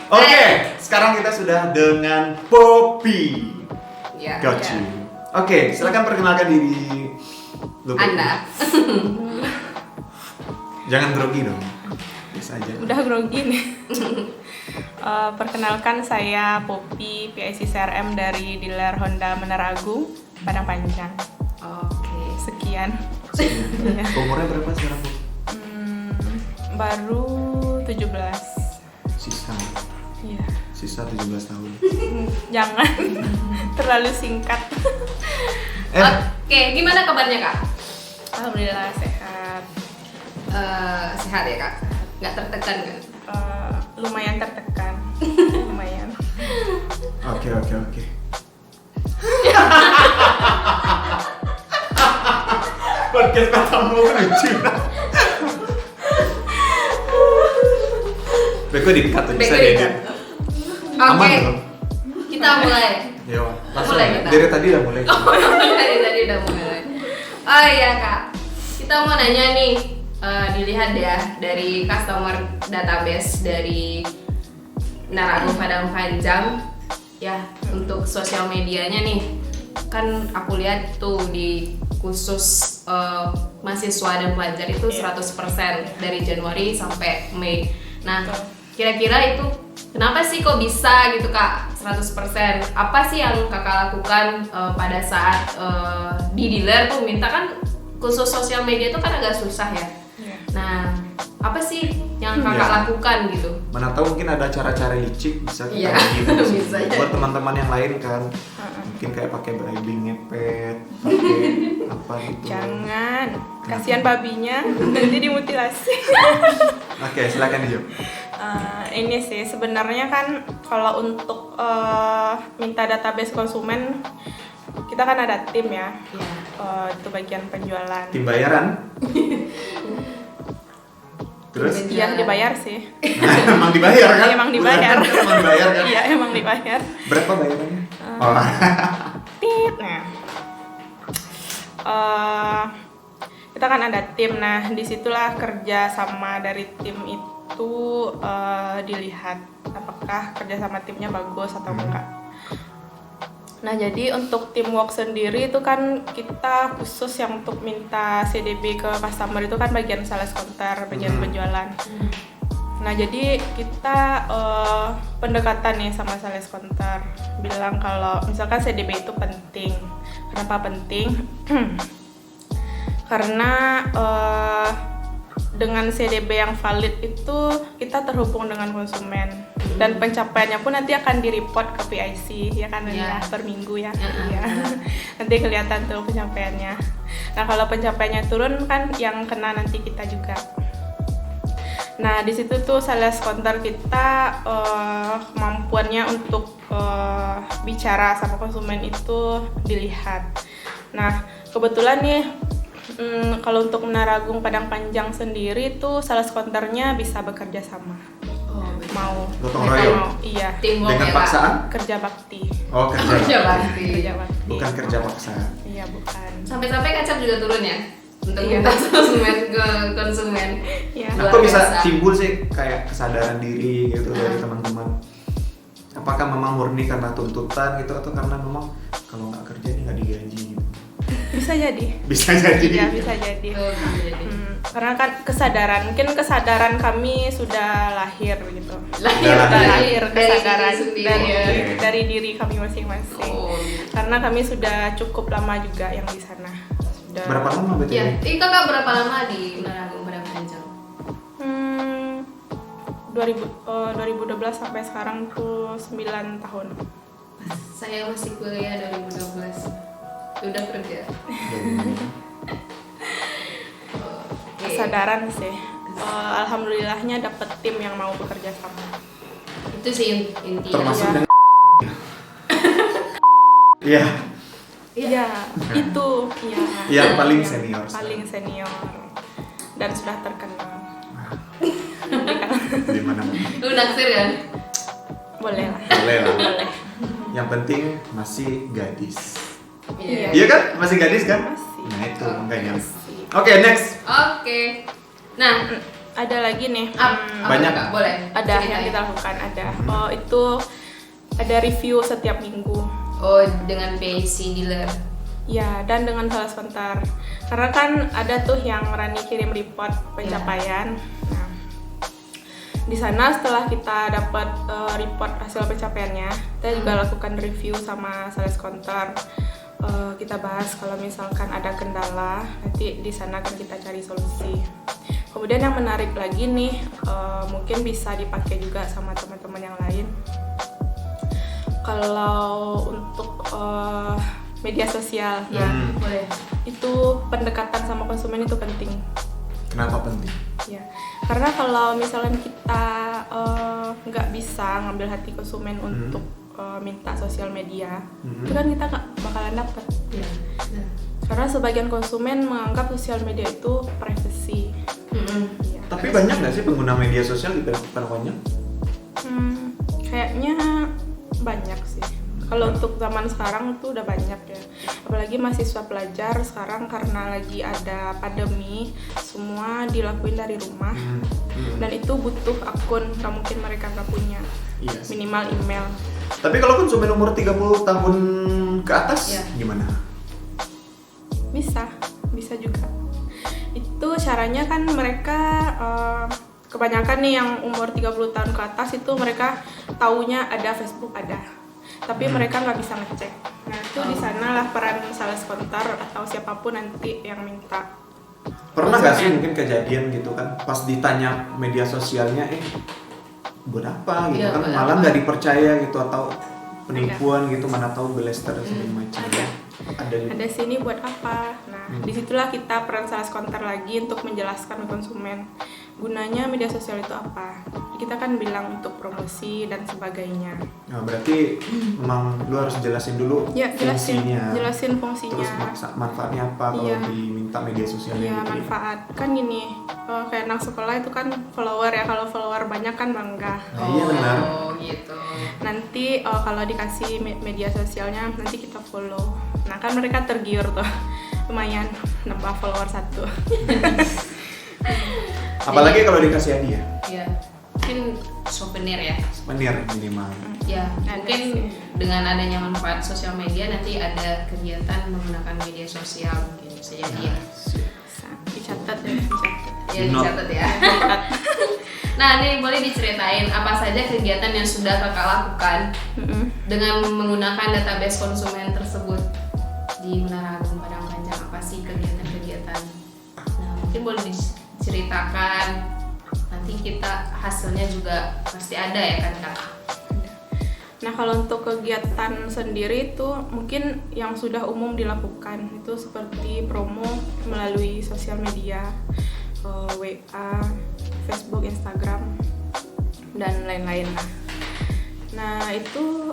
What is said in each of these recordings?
Oke, sekarang kita sudah dengan Poppy. Ya. Got you. Oke, silakan perkenalkan diri lu. Anda. Jangan grogi dong. Biasa aja. Udah grogi nih. Perkenalkan saya Poppy, PIC CRM dari dealer Honda Menara Agung, Padang Panjang. Oke. Sekian. Iya. Umurnya berapa sekarang, Bu? Baru 17. Iya. Sisa 17 tahun. Jangan. Terlalu singkat. Oke, gimana kabarnya Kak? Alhamdulillah sehat. Sehat ya Kak? Nggak tertekan kan? Lumayan tertekan. Lumayan. Oke. Podcast katamu lucu. Beko dikat tuh bisa diedit. Aman Oke, belum? kita mulai. Yo, langsung. Mulai kita. Dari tadi udah mulai. Dari tadi udah mulai. Oh iya Kak, kita mau nanya nih, dilihat ya dari customer database dari Menara Agung Padang Panjang, ya untuk sosial medianya nih, kan aku lihat tuh di khusus mahasiswa dan pelajar itu 100% dari Januari sampai Mei. Nah, kira-kira itu kenapa sih kok bisa gitu Kak 100%? Apa sih yang Kakak lakukan pada saat di dealer tuh minta kan khusus sosial media itu kan agak susah ya. Nah, apa sih yang Kakak lakukan gitu? Mana tahu mungkin ada cara-cara licik bisa kita Iya, gitu. bisa ya. Buat teman-teman yang lain kan. Mungkin kayak pakai bribing ngepet, pakai apa gitu. Jangan. Kasihan babinya nanti dimutilasi. Oke, silakan dijawab. Ini sih sebenarnya kan kalau untuk minta database konsumen kita kan ada tim ya. Itu bagian penjualan. Tim bayaran. Terus? Iya dibayar sih. Emang dibayar kan? Emang dibayar. Emang dibayar kan? Iya emang dibayar. Berapa bayarannya? Tit. Nah, kita kan ada tim. Nah disitulah kerja sama dari tim itu dilihat apakah kerja sama timnya bagus atau enggak. Nah jadi untuk teamwork sendiri itu kan kita khusus yang untuk minta CDB ke customer itu kan bagian sales counter, bagian penjualan. Nah jadi kita pendekatan nih sama sales counter, bilang kalau misalkan CDB itu penting. Kenapa penting? Karena dengan CDB yang valid itu kita terhubung dengan konsumen dan pencapaiannya pun nanti akan di-report ke PIC ya kan ya per minggu ya. Iya. Nanti kelihatan tuh pencapaiannya. Nah, kalau pencapaiannya turun kan yang kena nanti kita juga. Nah, di situ tuh sales counter kita kemampuannya untuk bicara sama konsumen itu dilihat. Nah, kebetulan nih kalau untuk Menara Agung Padang Panjang sendiri tuh sales counternya bisa bekerja sama. Mau gotong royong. Iya. Teamwork Dengan ya, Kak? paksaan? Kerja bakti. Oh, kerja bakti. Kerja bakti. Bukan kerja paksa. Iya, bukan. Sampai-sampai kacap juga turun ya? Untuk Iya. minta konsumen ke konsumen. Iya. Nah, kok bisa timbul sih kayak kesadaran diri gitu dari teman-teman? Apakah memang murni karena tuntutan gitu atau karena memang kalau nggak kerja nih nggak digaji gitu? Bisa jadi. Bisa jadi. Iya, bisa jadi. Jadi. Karena kan mungkin kesadaran kami sudah lahir gitu. Lahir Kesadaran diri sendiri ya. dari diri kami masing-masing. Oh. Karena kami sudah cukup lama juga yang di sana. Sudah. Berapa lama berarti? Iya, Kakak berapa lama di Menara Agung Padang Panjang? 2012 sampai sekarang tuh 9 tahun. Saya masih kuliah 2012. Udah kerja. Kesadaran sih. Alhamdulillahnya dapet tim yang mau bekerja sama. Itu sih intinya. Termasuk Iya. dengan Iya. Iya, itu iya. Yang paling senior. Paling senior dan sudah terkenal. Di mana-mana. Lu naksir kan? Boleh lah. Boleh lah. Boleh. Yang penting masih gadis. Iya. Iya kan? Masih gadis kan? Masih. Nah itu makanya. Masih. Oke, next. Oke. Nah, ada lagi nih. Banyak. Kak, boleh. Ada yang kita lakukan, ada. Itu ada review setiap minggu. Oh, dengan PIC dealer. Ya, dan dengan sales counter. Karena kan ada tuh yang Rani kirim report pencapaian. Nah, di sana setelah kita dapat report hasil pencapaiannya, kita juga lakukan review sama sales counter. Kita bahas kalau misalkan ada kendala, nanti di sana kan kita cari solusi. Kemudian yang menarik lagi nih, mungkin bisa dipakai juga sama teman-teman yang lain. Kalau untuk media sosial, Ya, boleh. itu pendekatan sama konsumen itu penting. Kenapa penting? Ya, karena kalau misalnya kita nggak bisa ngambil hati konsumen untuk minta sosial media, itu kan kita nggak bakalan dapat. Ya. Karena sebagian konsumen menganggap sosial media itu privacy. Ya. Tapi banyak nggak sih pengguna media sosial di Padang Kayaknya banyak sih. Kalau untuk zaman sekarang tuh udah banyak ya. Apalagi mahasiswa pelajar sekarang karena lagi ada pandemi, semua dilakuin dari rumah. Dan itu butuh akun, nggak mungkin mereka nggak punya. Iya sih. Minimal email. Tapi kalau konsumen umur 30 tahun ke atas Iya. gimana? Bisa juga. Itu caranya kan mereka kebanyakan nih yang umur 30 tahun ke atas itu mereka taunya ada Facebook ada. Tapi mereka nggak bisa ngecek. Nah itu di sanalah peran sales counter atau siapapun nanti yang minta. Pernah nggak sih mungkin kejadian gitu kan pas ditanya media sosialnya buat apa gitu Iya, kan buat malah apa? nggak dipercaya gitu atau penipuan gitu mana tahu belester dan segala macam Ada. ada juga. Ada sini buat apa? Nah disitulah kita peran sales counter lagi untuk menjelaskan ke konsumen gunanya media sosial itu apa. Kita kan bilang untuk promosi dan sebagainya. Nah, berarti memang lu harus jelasin dulu Ya fungsinya jelasin fungsinya. terus manfaatnya apa kalau Iya. diminta media sosialnya Iya, gitu ya. manfaat kan gini, kayak anak sekolah itu kan follower ya, kalau follower banyak kan bangga. Nah, iya benar. Oh, gitu. Nanti kalau dikasih media sosialnya nanti kita follow. Nah kan mereka tergiur tuh, lumayan nambah follower 1. Apalagi kalau dikasih hadiah, Ya. Mungkin souvenir ya. souvenir minimal. Ya, Ada mungkin sih. dengan adanya manfaat sosial media nanti ada kegiatan menggunakan media sosial mungkin bisa jadi ya. Bisa dicatat ya, dicatat. Ya Di note. dicatat ya. Nah, ini boleh diceritain apa saja kegiatan yang sudah kakak lakukan dengan menggunakan database konsumen tersebut di Menara Agung Padang Panjang. Apa sih kegiatan-kegiatan? Nah, mungkin boleh diceritakan. Nanti kita hasilnya juga pasti ada ya kan kak? Nah kalau untuk kegiatan sendiri itu mungkin yang sudah umum dilakukan itu seperti promo melalui sosial media, WA, Facebook, Instagram, dan lain-lain lah. Nah itu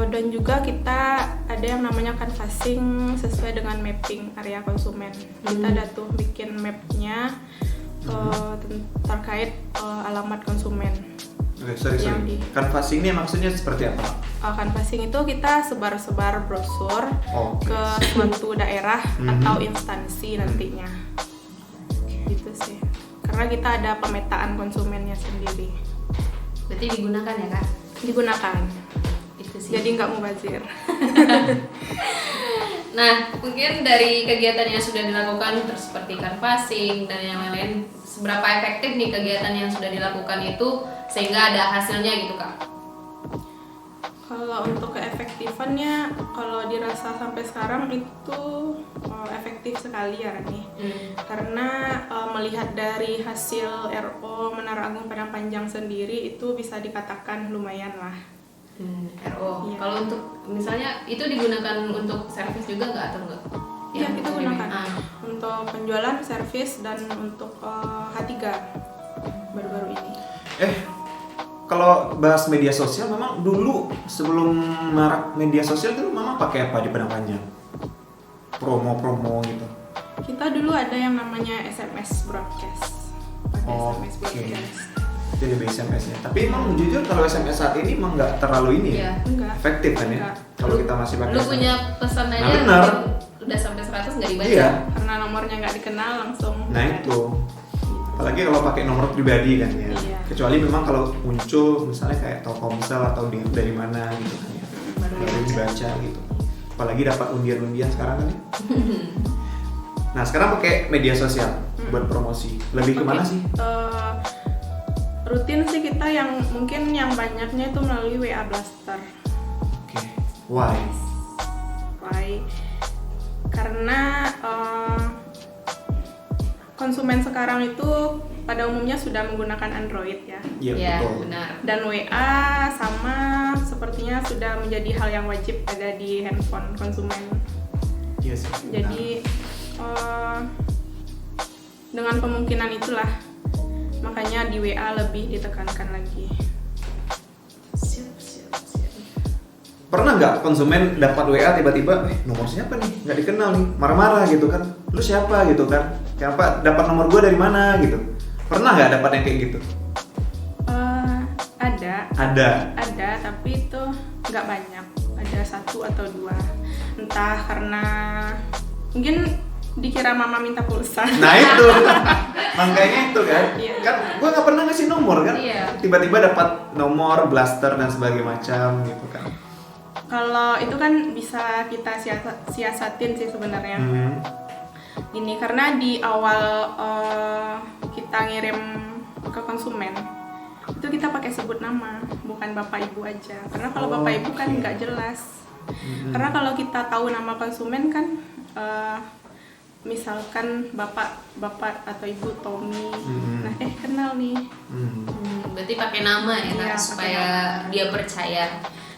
dan juga kita ada yang namanya canvassing sesuai dengan mapping area konsumen. Kita ada tuh bikin mapnya terkait alamat konsumen. Oke, sorry. Yang di- Canvassing ini maksudnya seperti apa? Canvassing itu kita sebar-sebar brosur Oke. ke suatu daerah atau instansi nantinya. Gitu sih. Karena kita ada pemetaan konsumennya sendiri. Berarti digunakan ya kak? Digunakan. Itu sih. Jadi nggak mubazir. Nah, mungkin dari kegiatan yang sudah dilakukan seperti canvassing dan yang lain-lain, seberapa efektif nih kegiatan yang sudah dilakukan itu sehingga ada hasilnya gitu kak? Kalau untuk keefektifannya, kalau dirasa sampai sekarang itu efektif sekali ya Rani. Karena melihat dari hasil RO Menara Agung Padang Panjang sendiri itu bisa dikatakan lumayan lah. RO. Iya. Kalau untuk misalnya itu digunakan untuk servis juga nggak atau enggak? Iya, kita gunakan Ah. untuk penjualan, servis, dan untuk H3 baru-baru ini. Kalau bahas media sosial, memang dulu sebelum marak media sosial itu memang pakai apa di Padang Panjang? Promo-promo gitu. Kita dulu ada yang namanya SMS broadcast. Pakai Oh, SMS oke. broadcast. Itu lebih SMS ya. Tapi emang jujur kalau SMS saat ini emang nggak terlalu ini Iya. ya. Enggak. Efektif kan ya? Enggak. Kalau kita masih pakai. Lu SMS. punya pesan aja Nah, benar. udah sampai 100 nggak dibaca? Iya. Karena nomornya nggak dikenal langsung. Nah itu. Apalagi kalau pakai nomor pribadi kan ya. Iya. Kecuali memang kalau muncul misalnya kayak Telkomsel atau dari mana gitu kan ya. Baru dibaca gitu. Apalagi dapat undian-undian sekarang kan ya. Nah sekarang pakai media sosial buat promosi. Lebih kemana sih? Rutin sih kita yang mungkin yang banyaknya itu melalui WA Blaster. Oke. Why? Karena konsumen sekarang itu pada umumnya sudah menggunakan Android ya. Iya Ya, betul. benar. Dan WA sama sepertinya sudah menjadi hal yang wajib ada di handphone konsumen. Iya sih. Jadi dengan kemungkinan itulah makanya di WA lebih ditekankan lagi. Siap. Pernah nggak konsumen dapat WA tiba-tiba, nomor siapa nih? Nggak dikenal nih, marah-marah gitu kan? Lu siapa gitu kan? Kenapa dapat nomor gua dari mana gitu? Pernah nggak dapat yang kayak gitu? Ada, tapi itu nggak banyak. Ada 1 atau 2. Entah karena mungkin dikira mama minta pulsa. Nah itu, makanya itu kan? Iya. Kan gua nggak pernah ngasih nomor kan? Iya. Tiba-tiba dapat nomor, blaster dan sebagainya macam gitu kan? Kalau itu kan bisa kita siasatin sih sebenarnya. Ini karena di awal kita ngirim ke konsumen itu kita pakai sebut nama, bukan bapak ibu aja. Karena kalau bapak ibu kan nggak jelas. Karena kalau kita tahu nama konsumen kan, misalkan bapak atau ibu Tommy, nah kenal nih. Berarti pakai nama ya, Iya, Kak, pakai supaya nama. dia percaya.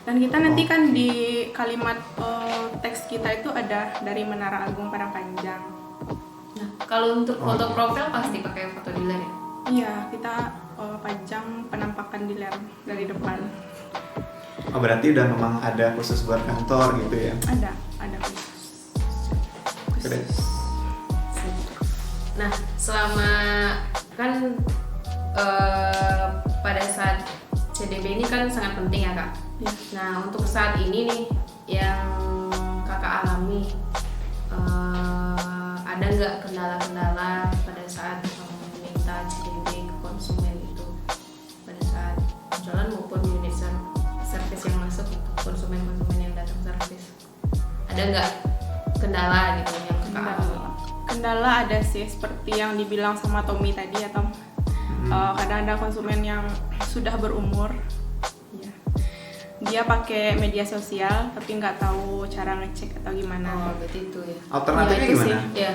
Dan kita nanti kan di kalimat teks kita itu ada dari Menara Agung Padang Panjang. Nah, kalau untuk foto profil pasti pakai foto dealer ya? Iya, kita pajang penampakan dealer dari depan. Oh berarti udah memang ada khusus buat kantor gitu ya? Ada khusus. Keren. Nah, selama kan pada saat CDB ini kan sangat penting ya, Kak. Ya. Nah, untuk saat ini nih yang Kakak alami, ada nggak kendala-kendala pada saat meminta CDB ke konsumen itu pada saat jalan maupun unit service yang masuk untuk konsumen-konsumen yang datang servis? Ada nggak kendala gitu yang Kakak alami? Kendala ada sih, seperti yang dibilang sama Tommy tadi atau kadang ada konsumen yang sudah berumur, ya. Dia pakai media sosial tapi nggak tahu cara ngecek atau gimana. Oh, berarti itu ya. Alternatifnya Ya, itu gimana? Ya.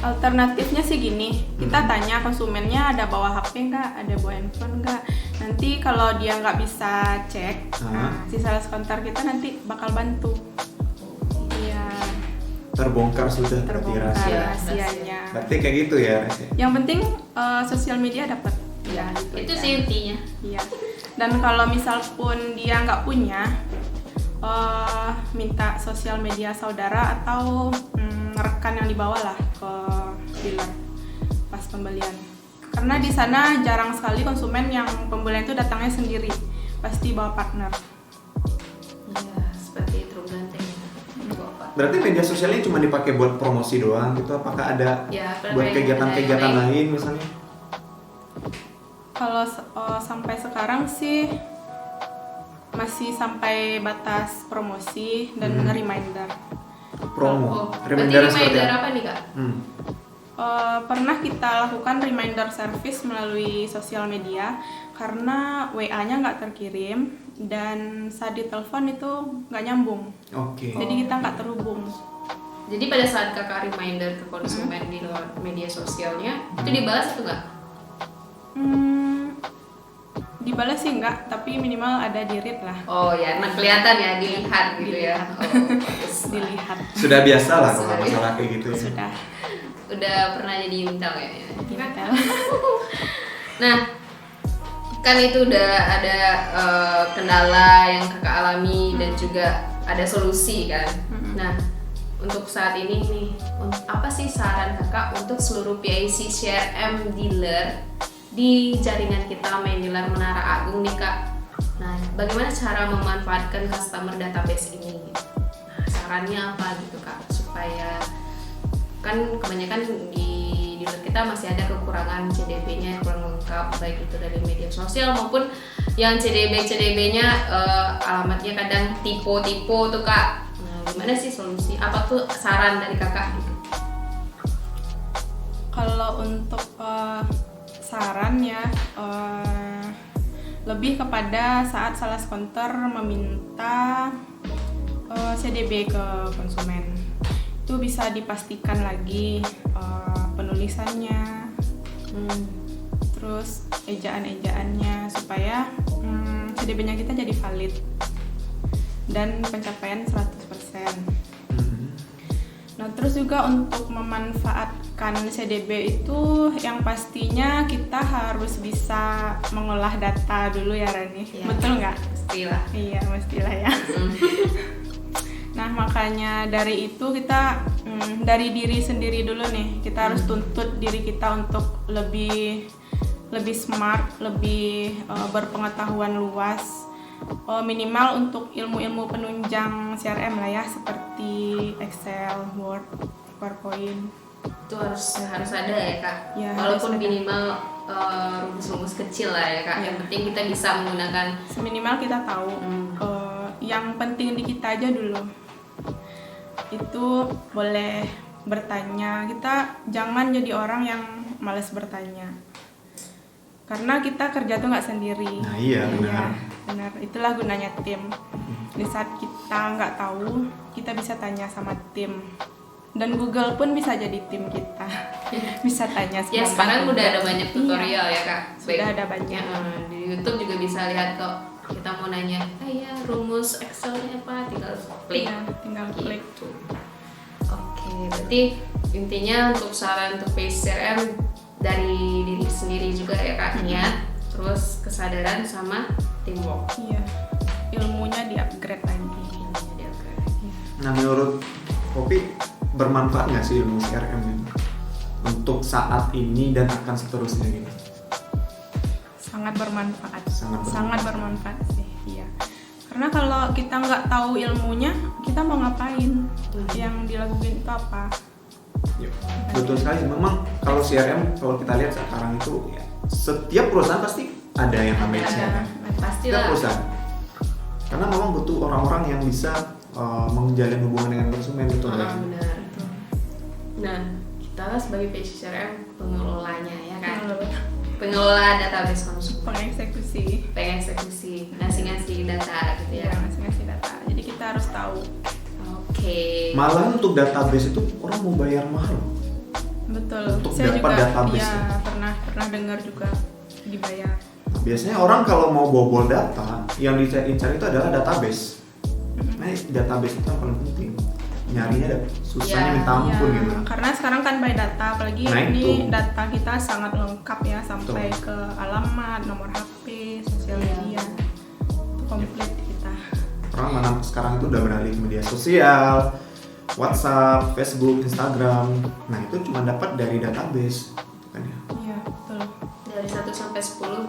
Alternatifnya sih gini, kita tanya konsumennya ada bawa HP nggak, ada bawa handphone nggak. Nanti kalau dia nggak bisa cek, si sales counter kita nanti bakal bantu. Iya, Terbongkar sudah berarti terbongkar rahasia. rahasianya. Berarti kayak gitu ya? Yang penting sosial media dapat. Ya, gitu Itu aja. sih intinya. Iya. Dan kalau misal pun dia nggak punya, minta sosial media saudara atau rekan yang dibawa lah ke dealer pas pembelian. Karena di sana jarang sekali konsumen yang pembelian itu datangnya sendiri, pasti bawa partner. Ya, seperti truk ganteng. Berarti media sosialnya cuma dipakai buat promosi doang gitu? Apakah ada Ya, buat yang kegiatan-kegiatan lain misalnya? Kalau sampai sekarang sih masih sampai batas promosi dan reminder. Promo? Berarti Reminder seperti reminder apa? apa nih, Kak? Pernah kita lakukan reminder service melalui sosial media karena WA-nya nggak terkirim dan saat ditelepon itu nggak nyambung. Oke. Jadi kita nggak terhubung. Jadi pada saat Kakak reminder ke konsumen di luar media sosialnya, itu dibalas atau enggak? Dibalas sih nggak, tapi minimal ada di read lah. Oh ya, nah kelihatan ya, dilihat gitu ya. Oh, bagus. Dilihat. Sudah biasa lah kalau Sudah, masalah kayak gitu ya? Sudah. Udah pernah jadi intel kayaknya. Intel. Nah, kan itu udah ada kendala yang Kakak alami dan juga ada solusi kan. Nah, untuk saat ini nih, apa sih saran Kakak untuk seluruh PIC CRM dealer di jaringan kita main dealer Menara Agung nih, Kak? Nah, bagaimana cara memanfaatkan customer database ini? Nah, sarannya apa gitu, Kak, supaya kan kebanyakan di gitu. Kita masih ada kekurangan CDB-nya yang kurang lengkap, baik itu dari media sosial maupun yang CDB-nya alamatnya kadang tipe-tipe tuh Kak. Nah, gimana sih solusi? Apa tuh saran dari Kakak gitu? Kalau untuk saran ya, lebih kepada saat sales counter meminta CDB ke konsumen, itu bisa dipastikan lagi penulisannya, terus ejaan-ejaannya supaya CDB-nya kita jadi valid dan pencapaian 100%. Nah, terus juga untuk memanfaatkan CDB itu yang pastinya kita harus bisa mengolah data dulu ya Rani. Ya, betul nggak? Mestilah. Iya, mestilah ya. Nah, makanya dari itu kita dari diri sendiri dulu nih, kita harus tuntut diri kita untuk lebih smart, lebih berpengetahuan luas. Minimal untuk ilmu-ilmu penunjang CRM lah ya, seperti Excel, Word, PowerPoint. Itu harus ada ya Kak. Ya, walaupun harus ada. Minimal rumus-rumus kecil lah ya Kak. Ya. Yang penting kita bisa menggunakan. Seminimal kita tahu yang penting di kita aja dulu. Itu boleh bertanya. Kita jangan jadi orang yang malas bertanya. Karena kita kerja tuh nggak sendiri. Nah iya, benar. Itulah gunanya tim. Di saat kita nggak tahu, kita bisa tanya sama tim. Dan Google pun bisa jadi tim kita. Bisa tanya sama Ya sekarang Google. udah ada banyak tutorial ya Kak. Sudah ada banyak. Ya, di YouTube juga bisa lihat kok. Kita mau nanya, ya rumus Excelnya apa? Tinggal klik. Iya, tinggal klik. Gitu. Oke, berarti intinya untuk saran untuk page CRM dari diri sendiri juga ya Kak, niat, terus kesadaran sama teamwork. Iya. Ilmunya di-upgrade lagi. Nah menurut Poppy bermanfaat nggak sih ilmu CRM ini untuk saat ini dan akan seterusnya gitu? Sangat bermanfaat. Sangat bermanfaat sih. Iya. Karena kalau kita nggak tahu ilmunya, kita mau ngapain? Yang dilakukan itu apa? Yep. Betul sekali. Memang kalau CRM, kalau kita lihat sekarang itu ya, setiap perusahaan pasti ada yang namanya CRM. Setiap Pastilah. perusahaan. Karena memang butuh orang-orang yang bisa menjalin hubungan dengan konsumen itu. Benar. Nah, kita sebagai page CRM pengelolanya ya kan. Pengelola database konsumen. Pengeksekusi, ngasih data gitu ya. Ngasih data. Jadi kita harus tahu. Oke. Malah untuk database itu orang mau bayar mahal. Betul. Untuk Saya dapat juga database ya, ya. pernah dengar juga dibayar. Biasanya orang kalau mau bobol data, yang dicari itu adalah database. Nah, database itu yang paling penting. Nyarinya susahnya minta ampun Ya, gitu. karena sekarang kan by data, apalagi Nah, ini itu. data kita sangat lengkap ya, sampai ke alamat, nomor HP, sosial media, itu komplit kita. Orang mana sekarang itu udah beralih ke media sosial, WhatsApp, Facebook, Instagram. Nah itu cuma dapat dari database, kan ya. Iya betul. Dari 1 sampai 10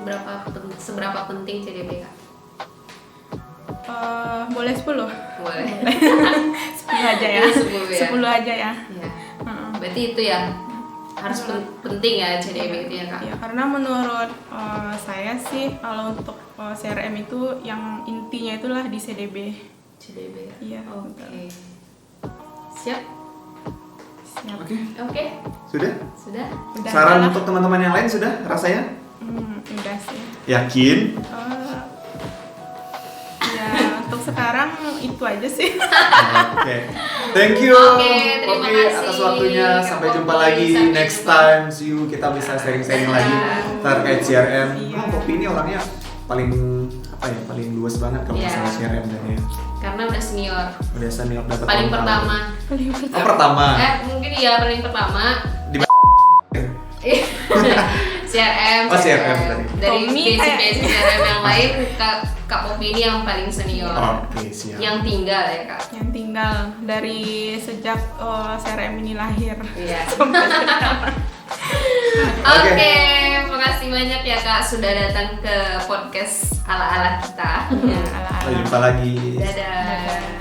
seberapa penting CDB Kak? Boleh 10? Boleh. 10 aja ya. 10 ya. 10 aja ya. Ya. Berarti itu ya harus penting ya CDB itu ya Kak. Ya, karena menurut saya sih kalau untuk CRM itu yang intinya itulah di CDB. CDB ya. Iya. Oke. Siap? Siap. Oke, sudah? Sudah? Udah Saran lah. untuk teman-teman yang lain sudah rasanya? Udah sih. Yakin? Ya untuk sekarang itu aja sih. Oke. Thank you Oke, terima Poppy kasih, atas waktunya. Kak Sampai Poppy. jumpa lagi Sampai next jumpa. time. See you, kita bisa sharing-sharing lagi terkait CRM. Iya. Poppy ini orangnya paling paling luas banget kalau Iya. masalah CRM dan ya. Karena udah senior. Udah senior dapat Paling tahun pertama. lalu. Oh pertama. Mungkin ya paling pertama. Di CRM. Oh, CRM tadi. Dari Tommy basic CRM yang lain, Kak Poppy ini yang paling senior. Oke, siap. Yang tinggal ya Kak. Yang tinggal dari sejak CRM ini lahir. Iya. Sampai sekarang. Oke, makasih banyak ya Kak sudah datang ke podcast ala-ala kita. Ya, ala-ala. Sampai jumpa lagi. Dadah. Dadah.